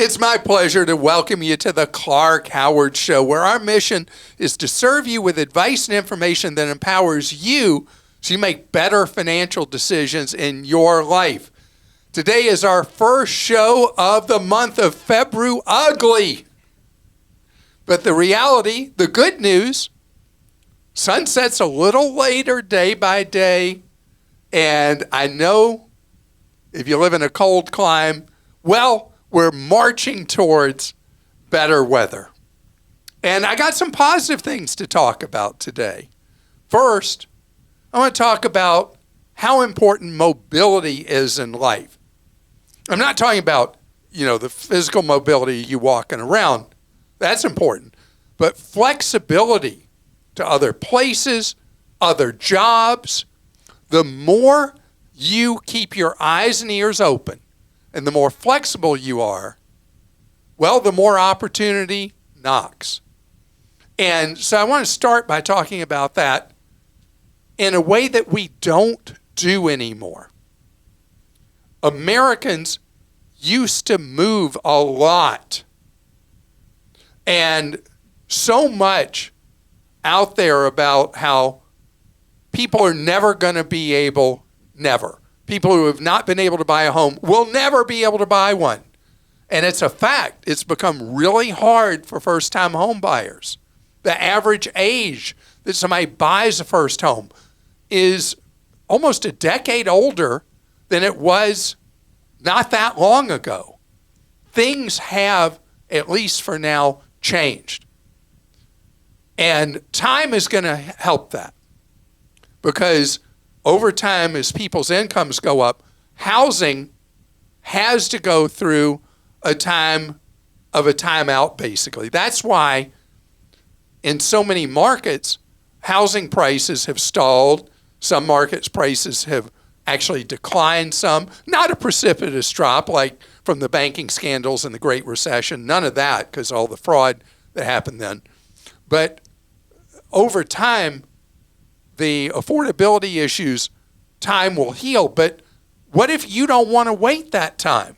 It's my pleasure to welcome you to the Clark Howard Show, where our mission is to serve you with advice and information that empowers you so you make better financial decisions in your life. Today is our first show of the month of February. Ugly. But the reality, the good news, sun sets a little later day by day. And I know if you live in a cold climate, well, we're marching towards better weather. And I got some positive things to talk about today. First, I want to talk about how important mobility is in life. I'm not talking about, the physical mobility, you walking around. That's important. But flexibility to other places, other jobs. The more you keep your eyes and ears open, and the more flexible you are, well, the more opportunity knocks. And so I want to start by talking about that in a way that we don't do anymore. Americans used to move a lot. And so much out there about how people are never going to be able, people who have not been able to buy a home will never be able to buy one. And it's a fact. It's become really hard for first-time home buyers. The average age that somebody buys a first home is almost a decade older than it was not that long ago. Things have, at least for now, changed. And time is going to help that, because over time, as people's incomes go up, housing has to go through a time of a timeout, basically. That's why in so many markets, housing prices have stalled. Some markets' prices have actually declined some. Not a precipitous drop like from the banking scandals and the Great Recession. None of that, because all the fraud that happened then. But over time, the affordability issues, time will heal. But what if you don't want to wait that time?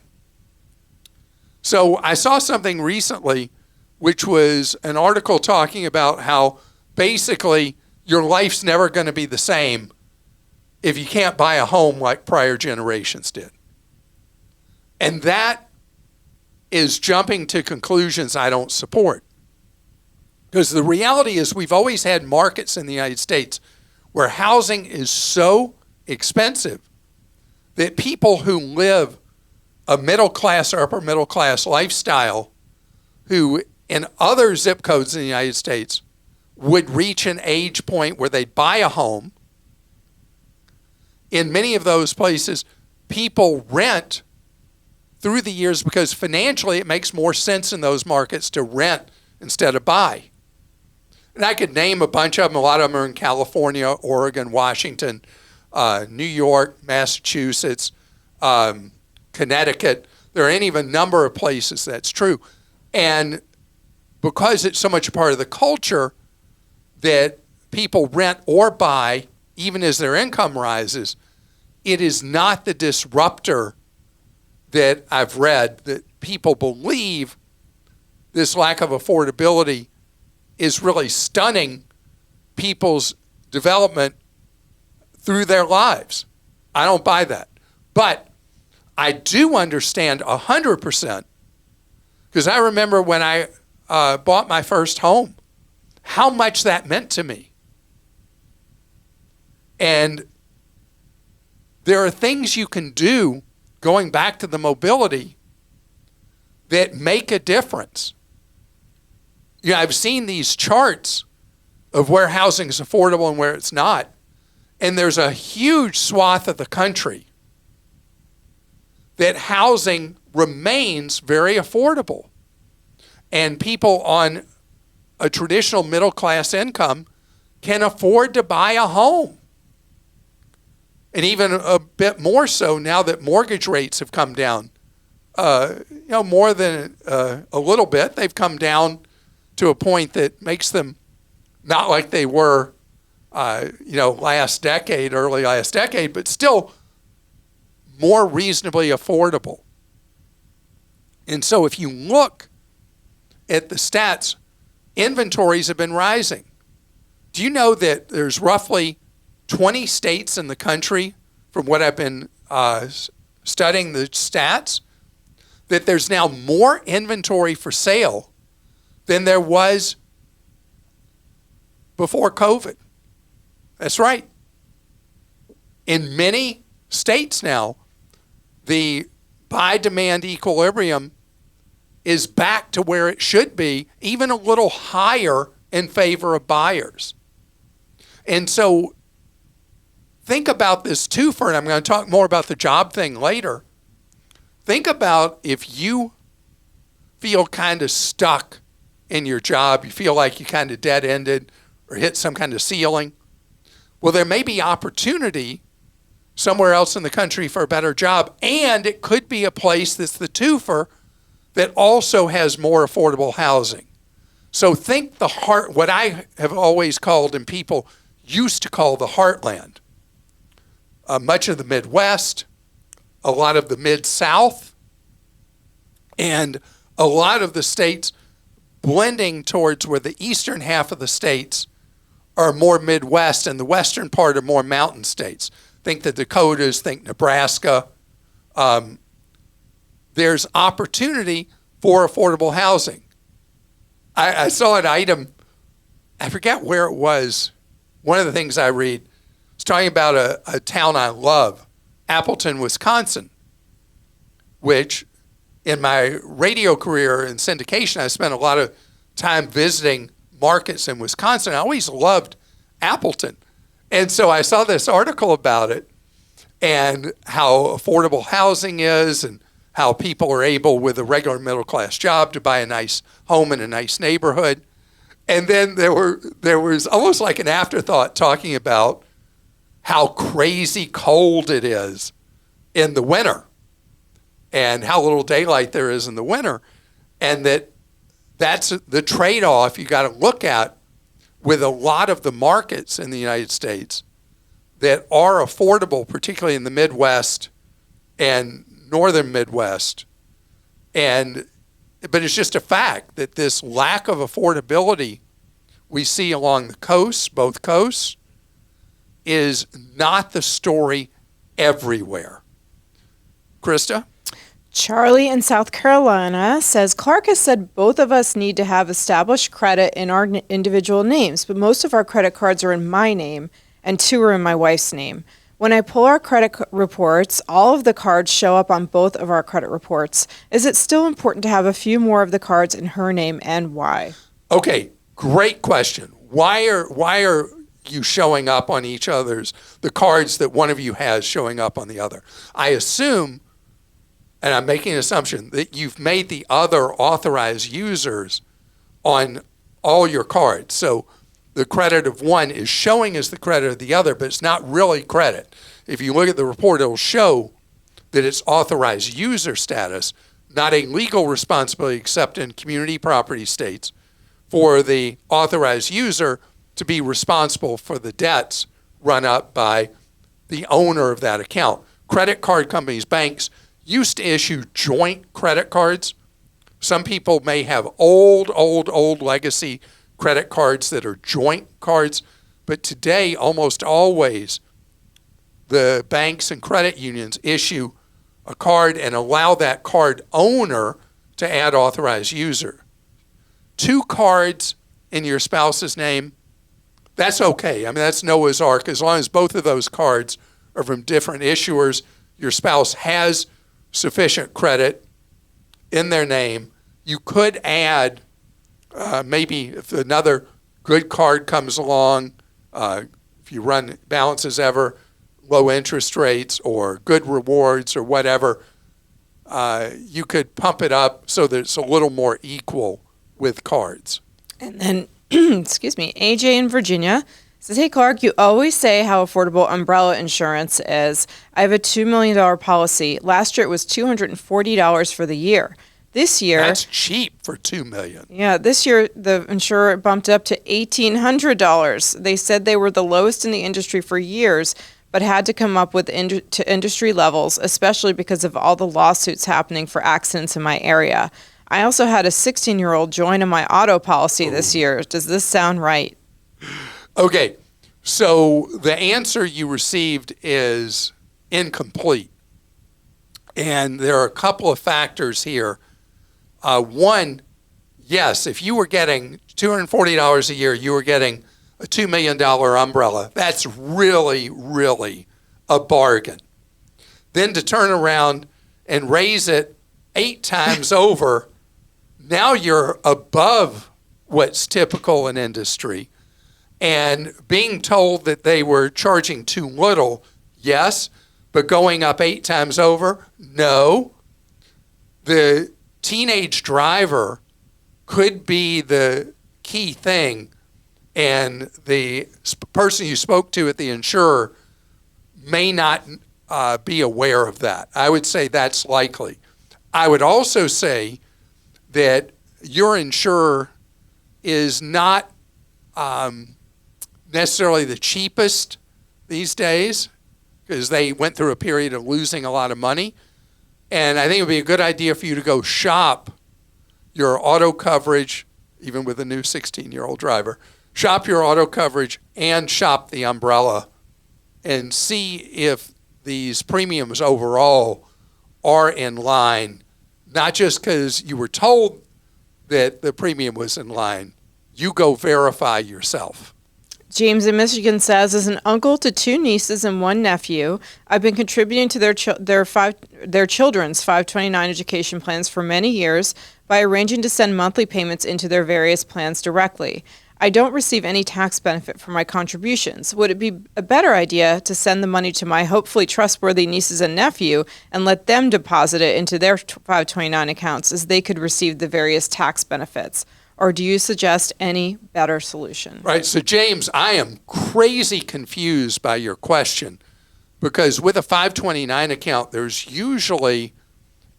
So I saw something recently, which was an article talking about how basically your life's never going to be the same if you can't buy a home like prior generations did. And that is jumping to conclusions I don't support. Because the reality is we've always had markets in the United States where housing is so expensive that people who live a middle class or upper middle class lifestyle, who in other zip codes in the United States would reach an age point where they'd buy a home. In many of those places, people rent through the years because financially it makes more sense in those markets to rent instead of buy. And I could name a bunch of them. A lot of them are in California, Oregon, Washington, New York, Massachusetts, Connecticut. There are any of a number of places that's true. And because it's so much a part of the culture that people rent or buy, even as their income rises, it is not the disruptor that I've read that people believe this lack of affordability is really stunning people's development through their lives. I don't buy that. But I do understand 100%, because I remember when I bought my first home, how much that meant to me. And there are things you can do, going back to the mobility, that make a difference. I've seen these charts of where housing is affordable and where it's not. And there's a huge swath of the country that housing remains very affordable. And people on a traditional middle class income can afford to buy a home. And even a bit more so now that mortgage rates have come down. More than a little bit. They've come down to a point that makes them not like they were, last decade, early last decade, but still more reasonably affordable. And so if you look at the stats, inventories have been rising. Do you know that there's roughly 20 states in the country, from what I've been studying the stats, that there's now more inventory for sale than there was before COVID? That's right. In many states now, the buy-demand equilibrium is back to where it should be, even a little higher in favor of buyers. And so think about this twofer, and I'm going to talk more about the job thing later. Think about if you feel kind of stuck in your job, you feel like you kind of dead-ended or hit some kind of ceiling. Well, there may be opportunity somewhere else in the country for a better job, and it could be a place that's the twofer that also has more affordable housing. So think what I have always called, and people used to call, the heartland. Much of the Midwest, a lot of the Mid-South, and a lot of the states blending towards where the eastern half of the states are more Midwest and the western part are more mountain states. Think the Dakotas, think Nebraska. There's opportunity for affordable housing. I saw an item, I forget where it was. One of the things I read is talking about a town I love, Appleton, Wisconsin, which in my radio career in syndication, I spent a lot of time visiting markets in Wisconsin. I always loved Appleton. And so I saw this article about it and how affordable housing is and how people are able with a regular middle class job to buy a nice home in a nice neighborhood. And then there was almost like an afterthought talking about how crazy cold it is in the winter and how little daylight there is in the winter. And that's the trade-off you got to look at with a lot of the markets in the United States that are affordable, particularly in the Midwest and northern Midwest. But it's just a fact that this lack of affordability we see along the coasts, both coasts, is not the story everywhere. Krista? Charlie in South Carolina says, Clark has said both of us need to have established credit in our individual names, but most of our credit cards are in my name and 2 are in my wife's name. When I pull our credit reports, all of the cards show up on both of our credit reports. Is it still important to have a few more of the cards in her name, and why? Okay, great question. Why are you showing up on each other's, the cards that one of you has showing up on the other? I assume, and I'm making an assumption, that you've made the other authorized users on all your cards. So the credit of one is showing as the credit of the other, but it's not really credit. If you look at the report, it'll show that it's authorized user status, not a legal responsibility except in community property states for the authorized user to be responsible for the debts run up by the owner of that account. Credit card companies, banks, used to issue joint credit cards. Some people may have old legacy credit cards that are joint cards, but today almost always the banks and credit unions issue a card and allow that card owner to add authorized user. 2 cards in your spouse's name, that's okay. I mean, that's Noah's Ark. As long as both of those cards are from different issuers, your spouse has sufficient credit in their name. You could add maybe if another good card comes along, if you run balances ever, low interest rates or good rewards or whatever, you could pump it up so that it's a little more equal with cards. And then, excuse me, AJ in Virginia says, hey, Clark, you always say how affordable umbrella insurance is. I have a $2 million policy. Last year it was $240 for the year. This year... That's cheap for $2 million. Yeah, this year the insurer bumped up to $1,800. They said they were the lowest in the industry for years, but had to come up with to industry levels, especially because of all the lawsuits happening for accidents in my area. I also had a 16-year-old join in my auto policy this year. Does this sound right? Okay, so the answer you received is incomplete. And there are a couple of factors here. One, yes, if you were getting $240 a year, you were getting a $2 million umbrella. That's really, really a bargain. Then to turn around and raise it 8 times over, now you're above what's typical in industry. And being told that they were charging too little, yes, but going up 8 times over, no. The teenage driver could be the key thing, and the person you spoke to at the insurer may not be aware of that. I would say that's likely. I would also say that your insurer is not necessarily the cheapest these days, because they went through a period of losing a lot of money. And I think it would be a good idea for you to go shop your auto coverage, even with a new 16-year-old driver. Shop your auto coverage and shop the umbrella and see if these premiums overall are in line, not just because you were told that the premium was in line. You go verify yourself. James in Michigan says, as an uncle to 2 nieces and 1 nephew, I've been contributing to their children's 529 education plans for many years by arranging to send monthly payments into their various plans directly. I don't receive any tax benefit for my contributions. Would it be a better idea to send the money to my hopefully trustworthy nieces and nephew and let them deposit it into their 529 accounts, as they could receive the various tax benefits? Or do you suggest any better solution? Right. So, James, I am crazy confused by your question, because with a 529 account, there's usually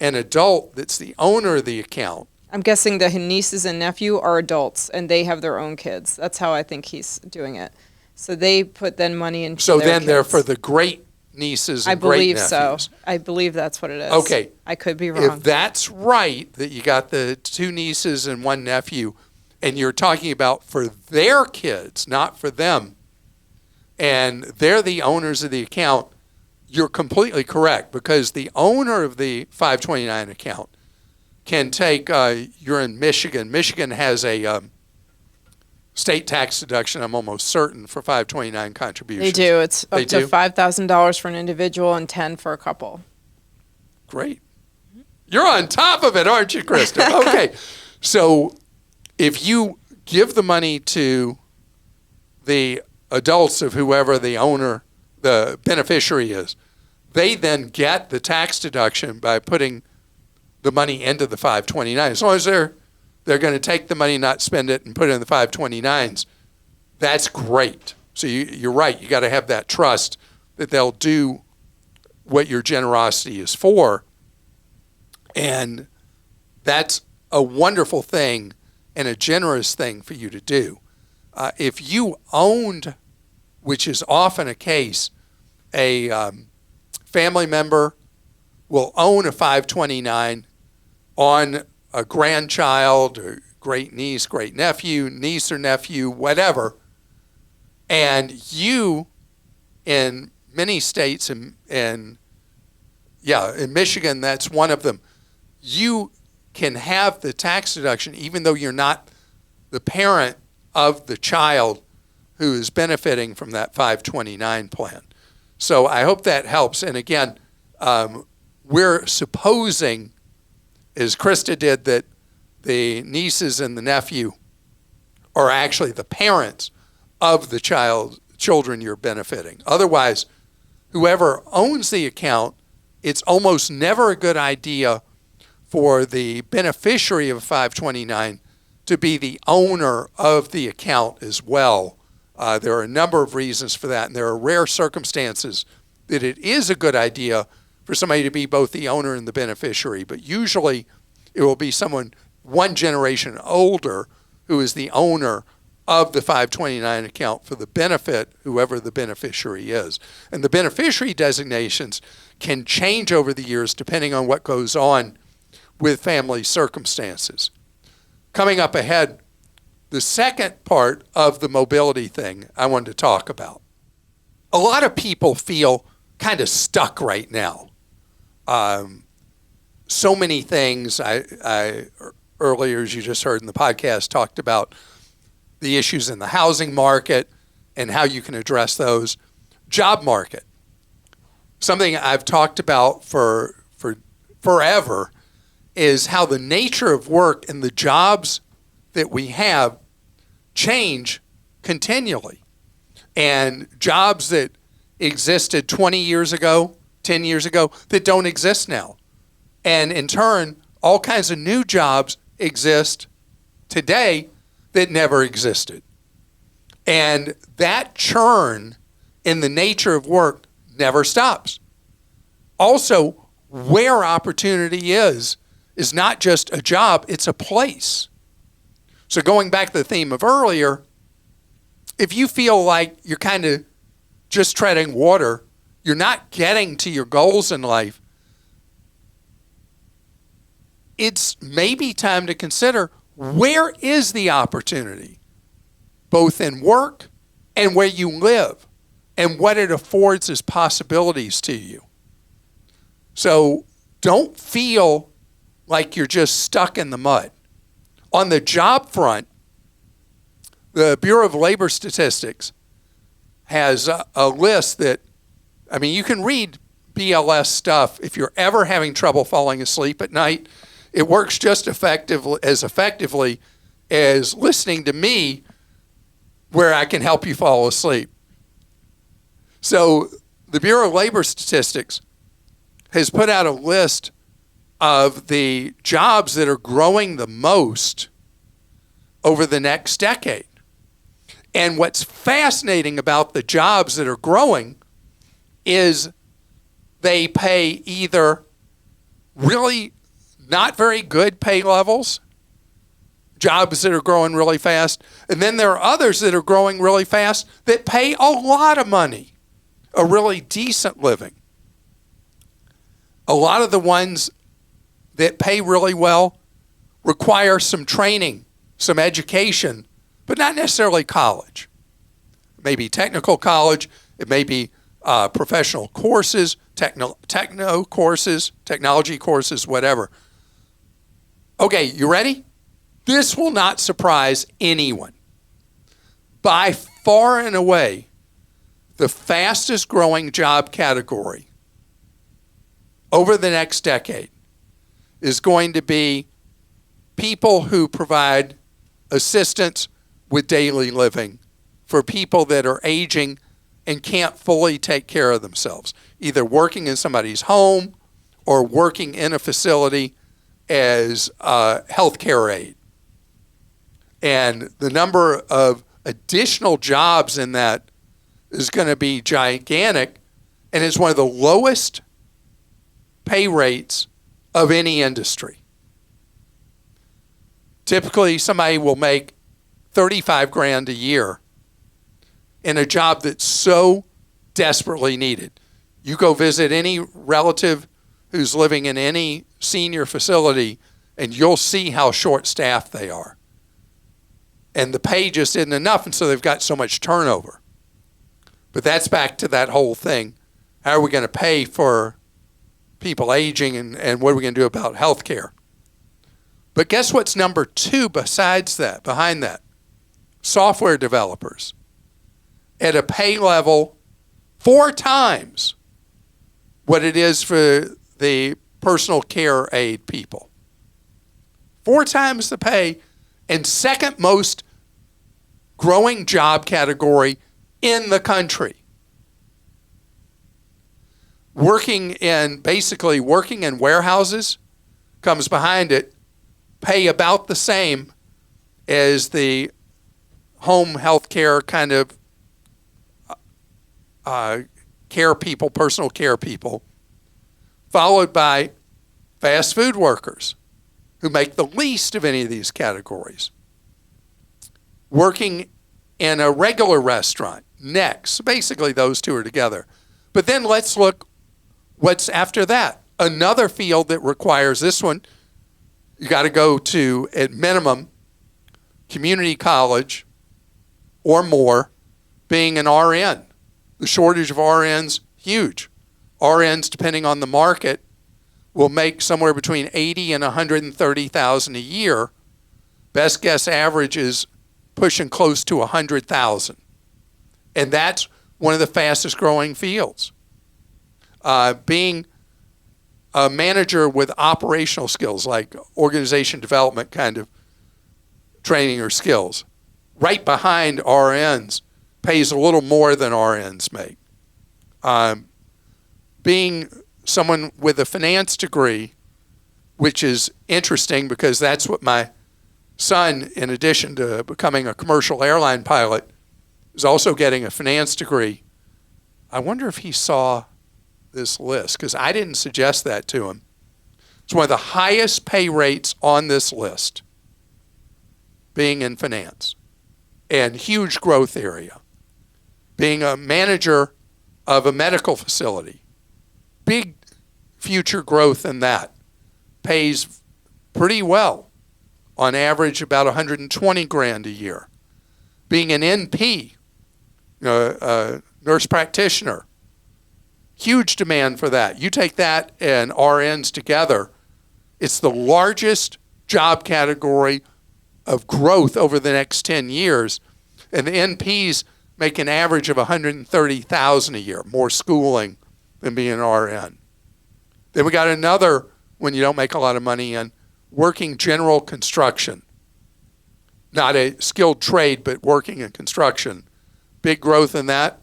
an adult that's the owner of the account. I'm guessing the nieces and nephew are adults and they have their own kids. That's how I think he's doing it. So they put then money into So their then kids. they're for the great nieces and I great believe nephews. so. I believe that's what it is. Okay. I could be wrong. If that's right, that you got the 2 nieces and 1 nephew, and you're talking about for their kids, not for them, and they're the owners of the account, you're completely correct, because the owner of the 529 account can take, you're in Michigan. Michigan has a state tax deduction, I'm almost certain, for 529 contributions. They do. It's up to $5,000 for an individual and $10,000 for a couple. Great. You're on top of it, aren't you, Krista? Okay. So if you give the money to the adults of whoever the owner, the beneficiary is, they then get the tax deduction by putting the money into the 529. As long as they're going to take the money, not spend it, and put it in the 529s, that's great. So you're right. You got to have that trust that they'll do what your generosity is for. And that's a wonderful thing and a generous thing for you to do. If you owned, which is often a case, a family member will own a 529 on a grandchild or great niece, great nephew, niece or nephew, whatever, and you, in many states, in Michigan, that's one of them, you can have the tax deduction even though you're not the parent of the child who is benefiting from that 529 plan. So I hope that helps. And again, we're supposing, as Krista did, that the nieces and the nephew are actually the parents of the children you're benefiting. Otherwise, whoever owns the account, it's almost never a good idea for the beneficiary of 529 to be the owner of the account as well. There are a number of reasons for that, and there are rare circumstances that it is a good idea for somebody to be both the owner and the beneficiary. But usually it will be someone one generation older who is the owner of the 529 account for the benefit, whoever the beneficiary is. And the beneficiary designations can change over the years depending on what goes on with family circumstances. Coming up ahead, the second part of the mobility thing I wanted to talk about. A lot of people feel kind of stuck right now. So many things. I earlier, as you just heard in the podcast, talked about the issues in the housing market and how you can address those. Job market. Something I've talked about for forever is how the nature of work and the jobs that we have change continually. And jobs that existed 20 years ago, 10 years ago, that don't exist now. And in turn, all kinds of new jobs exist today that never existed. And that churn in the nature of work never stops. Also, where opportunity is not just a job, it's a place. So going back to the theme of earlier, if you feel like you're kind of just treading water, you're not getting to your goals in life, it's maybe time to consider, where is the opportunity, both in work and where you live, and what it affords as possibilities to you. So don't feel like you're just stuck in the mud. On the job front, the Bureau of Labor Statistics has a list that, I mean, you can read BLS stuff if you're ever having trouble falling asleep at night. It works just effectively as listening to me, where I can help you fall asleep. So the Bureau of Labor Statistics has put out a list of the jobs that are growing the most over the next decade. And what's fascinating about the jobs that are growing is they pay either really not very good pay levels, jobs that are growing really fast, and then there are others that are growing really fast that pay a lot of money, a really decent living. A lot of the ones that pay really well require some training, some education, but not necessarily college. It may be technical college, it may be professional courses, techno courses, technology courses, whatever. Okay, you ready? This will not surprise anyone. By far and away, the fastest growing job category over the next decade is going to be people who provide assistance with daily living for people that are aging and can't fully take care of themselves, either working in somebody's home or working in a facility as a healthcare aide. And the number of additional jobs in that is going to be gigantic, and it's one of the lowest pay rates of any industry. Typically, somebody will make $35,000 a year in a job that's so desperately needed. You go visit any relative who's living in any senior facility, and you'll see how short-staffed they are. And the pay just isn't enough, and so they've got so much turnover. But that's back to that whole thing. How are we going to pay for people aging, and what are we going to do about health care? But guess what's number two besides that, behind that? Software developers at a pay level 4 times what it is for the personal care aide people. 4 times the pay, and second most growing job category in the country. Working in warehouses comes behind it, pay about the same as the home health care kind of care people, personal care people, followed by fast food workers who make the least of any of these categories. Working and a regular restaurant next. So basically, those two are together. But then let's look what's after that. Another field that requires this one, you got to go to, at minimum, community college or more, being an RN. The shortage of RNs, huge. RNs, depending on the market, will make somewhere between $80,000 and $130,000 a year. Best guess average is pushing close to $100,000. And that's one of the fastest growing fields. Being a manager with operational skills, like organization development kind of training or skills, right behind RNs, pays a little more than RNs make. Being someone with a finance degree, which is interesting because that's what my son, in addition to becoming a commercial airline pilot, is also getting a finance degree. I wonder if he saw this list, because I didn't suggest that to him. It's one of the highest pay rates on this list, being in finance, and huge growth area. Being a manager of a medical facility, big future growth in that, pays pretty well, on average about $120,000 a year. Being an NP, a nurse practitioner, huge demand for that. You take that and RNs together, it's the largest job category of growth over the next 10 years. And the NPs make an average of $130,000 a year, more schooling than being an RN. Then we got another one you don't make a lot of money in, working general construction. Not a skilled trade, but working in construction. Big growth in that.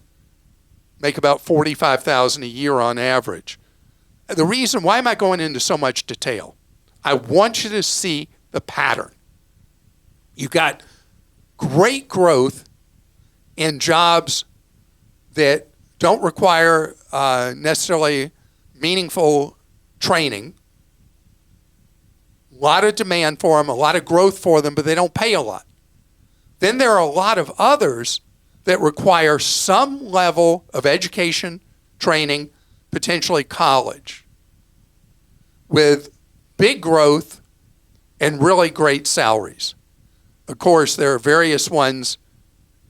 Make about $45,000 a year on average. The reason, why am I going into so much detail? I want you to see the pattern. You got great growth in jobs that don't require necessarily meaningful training. A lot of demand for them, a lot of growth for them, but they don't pay a lot. Then there are a lot of others that require some level of education, training, potentially college, with big growth and really great salaries. Of course, there are various ones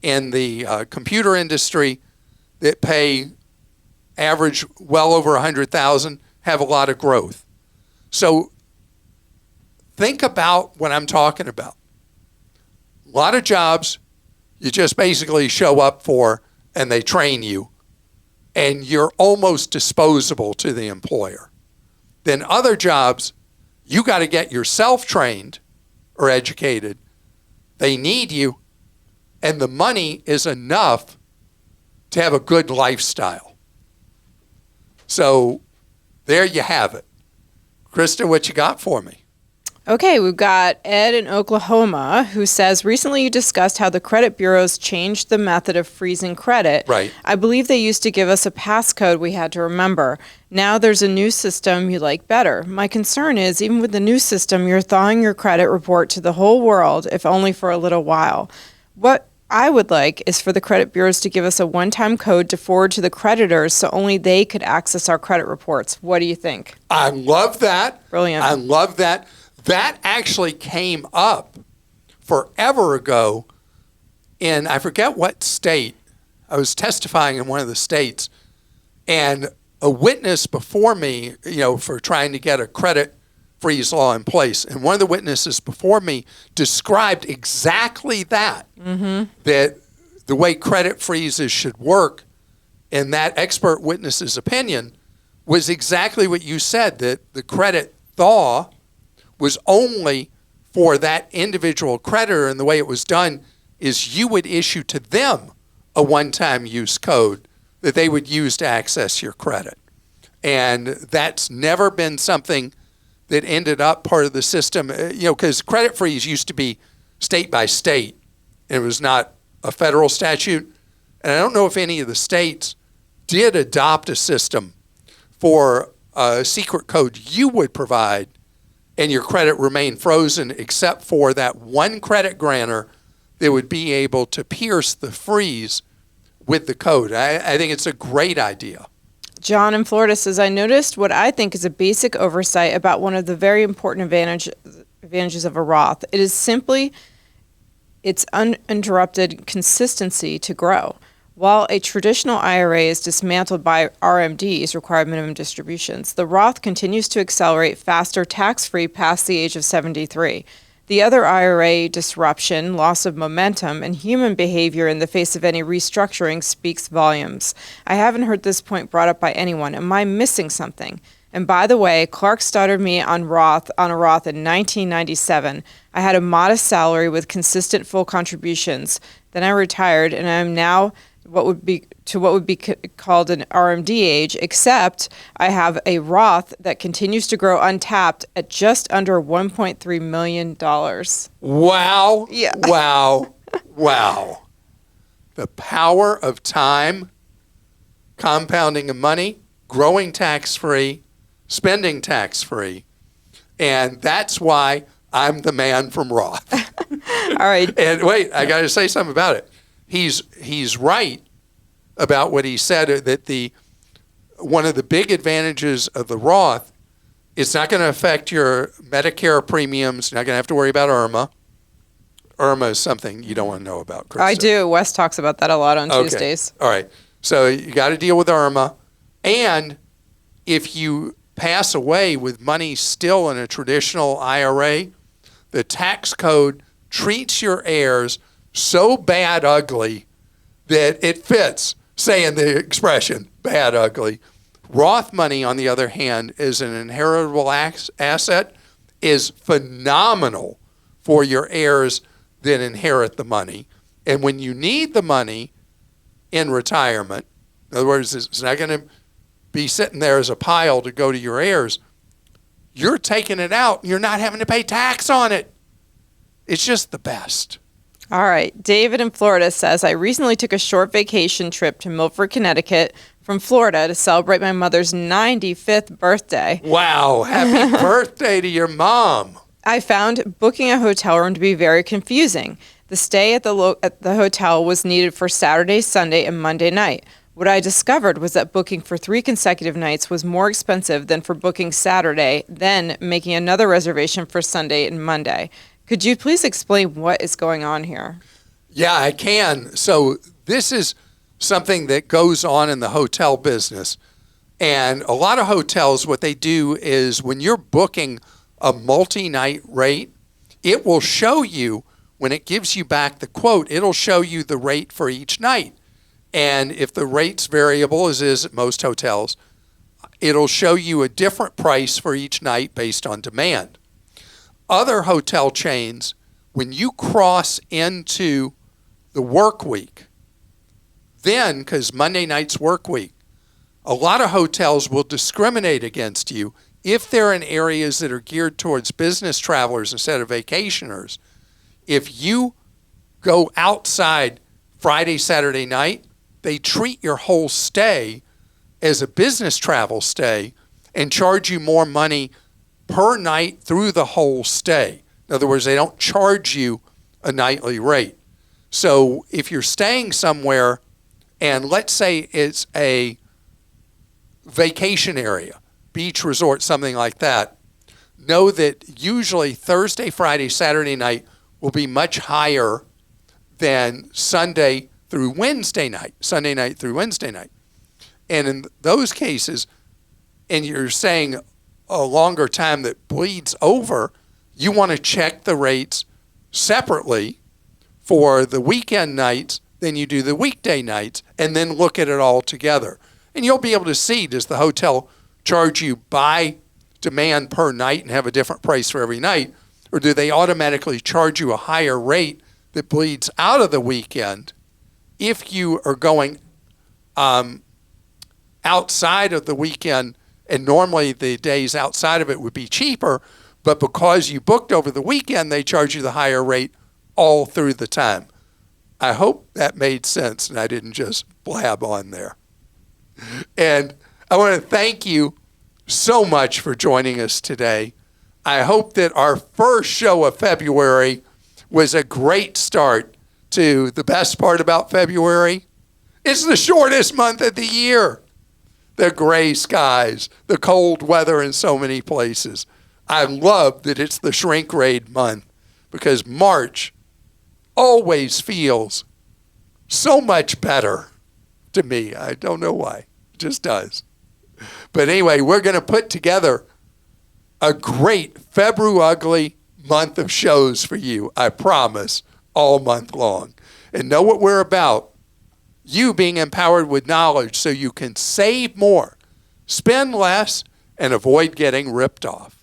in the computer industry that pay average well over $100,000, have a lot of growth. So think about what I'm talking about. A lot of jobs you just basically show up for and they train you, and you're almost disposable to the employer. Then other jobs, you got to get yourself trained or educated. They need you, and the money is enough to have a good lifestyle. So there you have it. Krista, what you got for me? Okay, we've got Ed in Oklahoma who says, recently you discussed how the credit bureaus changed the method of freezing credit. Right. I believe they used to give us a passcode we had to remember. Now there's a new system you like better. My concern is, even with the new system, you're thawing your credit report to the whole world, if only for a little while. What I would like is for the credit bureaus to give us a one-time code to forward to the creditors so only they could access our credit reports. What do you think? I love that. Brilliant. I love that. That actually came up forever ago in, I forget what state. I was testifying in one of the states, and a witness before me, for trying to get a credit freeze law in place, and one of the witnesses before me described exactly that, that the way credit freezes should work, and that expert witness's opinion was exactly what you said, that the credit thaw was only for that individual creditor, and the way it was done is you would issue to them a one-time use code that they would use to access your credit. And that's never been something that ended up part of the system, because credit freeze used to be state by state. It was not a federal statute. And I don't know if any of the states did adopt a system for a secret code you would provide and your credit remained frozen, except for that one credit grantor that would be able to pierce the freeze with the code. I think it's a great idea. John in Florida says, I noticed what I think is a basic oversight about one of the very important advantages of a Roth. It is simply its uninterrupted consistency to grow. While a traditional IRA is dismantled by RMDs, required minimum distributions, the Roth continues to accelerate faster tax-free past the age of 73. The other IRA disruption, loss of momentum, and human behavior in the face of any restructuring speaks volumes. I haven't heard this point brought up by anyone. Am I missing something? And by the way, Clark started me on a Roth in 1997. I had a modest salary with consistent full contributions. Then I retired, and I am now what would be called an RMD age, except I have a Roth that continues to grow untapped at just under $1.3 million. Wow. Yeah. Wow. Wow. The power of time, compounding of money, growing tax-free, spending tax-free. And that's why I'm the man from Roth. All right. And wait, I got to say something about it. He's right about what he said, that one of the big advantages of the Roth, it's not going to affect your Medicare premiums. You're not going to have to worry about IRMA. IRMA is something you don't want to know about, Krista. I do. Wes talks about that a lot on Tuesdays. All right. So you got to deal with IRMA. And if you pass away with money still in a traditional IRA, the tax code treats your heirs so bad ugly that it fits saying the expression bad ugly. Roth money, on the other hand, is an inheritable asset, is phenomenal for your heirs that inherit the money. And when you need the money in retirement, in other words, it's not going to be sitting there as a pile to go to your heirs, you're taking it out and you're not having to pay tax on it. It's just the best. All right. David in Florida says, I recently took a short vacation trip to Milford, Connecticut from Florida to celebrate my mother's 95th birthday. Wow. Happy birthday to your mom. I found booking a hotel room to be very confusing. The stay at the hotel was needed for Saturday, Sunday, and Monday night. What I discovered was that booking for 3 consecutive nights was more expensive than for booking Saturday, then making another reservation for Sunday and Monday. Could you please explain what is going on here? Yeah, I can. So this is something that goes on in the hotel business. And a lot of hotels, what they do is when you're booking a multi-night rate, it will show you, when it gives you back the quote, it'll show you the rate for each night. And if the rate's variable, as is at most hotels, it'll show you a different price for each night based on demand. Other hotel chains, when you cross into the work week, then, because Monday night's work week, a lot of hotels will discriminate against you if they're in areas that are geared towards business travelers instead of vacationers. If you go outside Friday, Saturday night, they treat your whole stay as a business travel stay and charge you more money per night through the whole stay. In other words, they don't charge you a nightly rate. So if you're staying somewhere, and let's say it's a vacation area, beach resort, something like that, know that usually Thursday, Friday, Saturday night will be much higher than Sunday through Wednesday night, Sunday night through Wednesday night. And in those cases, and you're saying a longer time that bleeds over, you want to check the rates separately for the weekend nights than you do the weekday nights, and then look at it all together. And you'll be able to see, does the hotel charge you by demand per night and have a different price for every night, or do they automatically charge you a higher rate that bleeds out of the weekend if you are going outside of the weekend? And normally the days outside of it would be cheaper, but because you booked over the weekend, they charge you the higher rate all through the time. I hope that made sense and I didn't just blab on there. And I want to thank you so much for joining us today. I hope that our first show of February was a great start to the best part about February. It's the shortest month of the year. The gray skies, the cold weather in so many places. I love that it's the shrink raid month because March always feels so much better to me. I don't know why. It just does. But anyway, we're going to put together a great February month of shows for you, I promise, all month long. And know what we're about. You being empowered with knowledge so you can save more, spend less, and avoid getting ripped off.